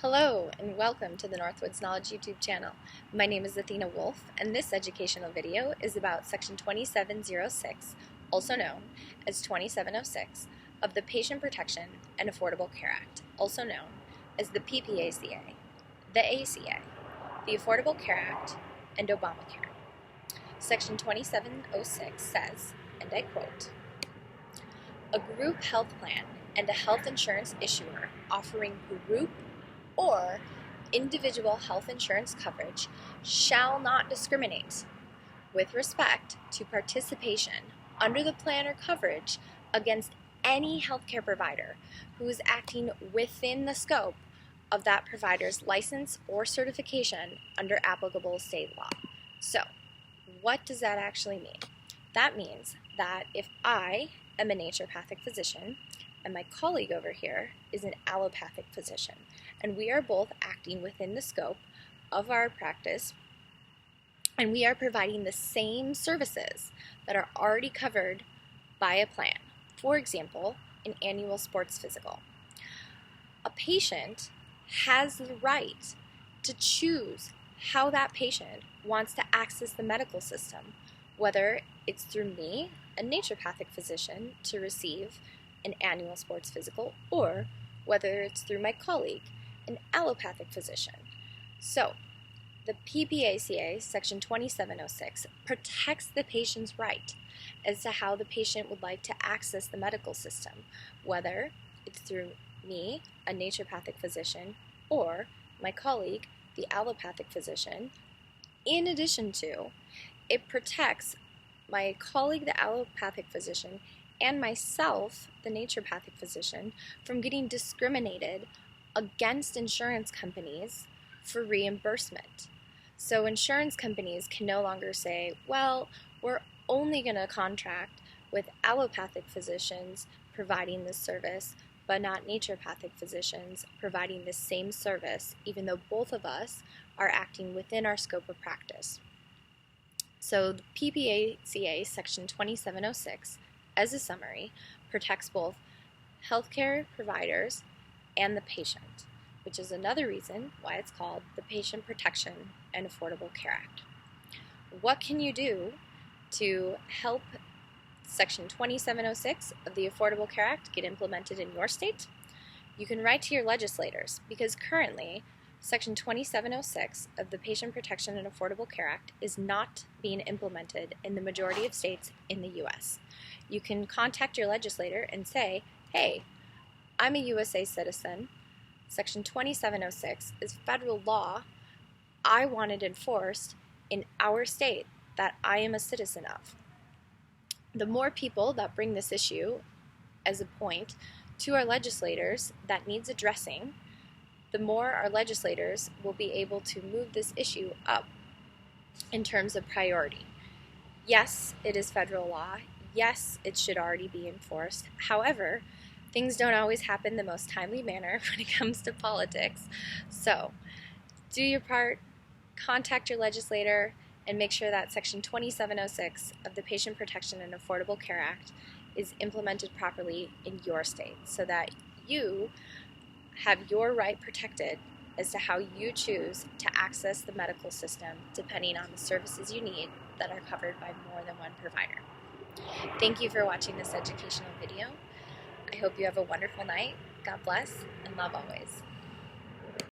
Hello and welcome to the Northwoods Knowledge YouTube channel. My name is Athena Wolf and this educational video is about Section 2706, also known as 2706, of the Patient Protection and Affordable Care Act, also known as the PPACA, the ACA, the Affordable Care Act, and Obamacare. Section 2706 says, and I quote, "A group health plan and a health insurance issuer offering group or individual health insurance coverage shall not discriminate with respect to participation under the plan or coverage against any healthcare provider who is acting within the scope of that provider's license or certification under applicable state law." So, what does that actually mean? That means that if I am a naturopathic physician and my colleague over here is an allopathic physician, and we are both acting within the scope of our practice, and we are providing the same services that are already covered by a plan. For example, an annual sports physical. A patient has the right to choose how that patient wants to access the medical system, whether it's through me, a naturopathic physician, to receive an annual sports physical, or whether it's through my colleague, an allopathic physician. So, the PPACA, Section 2706, protects the patient's right as to how the patient would like to access the medical system, whether it's through me, a naturopathic physician, or my colleague, the allopathic physician. In addition to, it protects my colleague, the allopathic physician, and myself, the naturopathic physician, from getting discriminated against insurance companies for reimbursement. So insurance companies can no longer say, well, we're only going to contract with allopathic physicians providing this service, but not naturopathic physicians providing the same service, even though both of us are acting within our scope of practice. So the PPACA Section 2706, as a summary, protects both healthcare providers and the patient, which is another reason why it's called the Patient Protection and Affordable Care Act. What can you do to help Section 2706 of the Affordable Care Act get implemented in your state? You can write to your legislators, because currently Section 2706 of the Patient Protection and Affordable Care Act is not being implemented in the majority of states in the U.S. You can contact your legislator and say, hey, I'm a USA citizen. Section 2706 is federal law. I want it enforced in our state that I am a citizen of. The more people that bring this issue as a point to our legislators that needs addressing, the more our legislators will be able to move this issue up in terms of priority. Yes, it is federal law. Yes, it should already be enforced. However, things don't always happen the most timely manner when it comes to politics. So, do your part, contact your legislator, and make sure that Section 2706 of the Patient Protection and Affordable Care Act is implemented properly in your state so that you have your right protected as to how you choose to access the medical system depending on the services you need that are covered by more than one provider. Thank you for watching this educational video. I hope you have a wonderful night. God bless, and love always.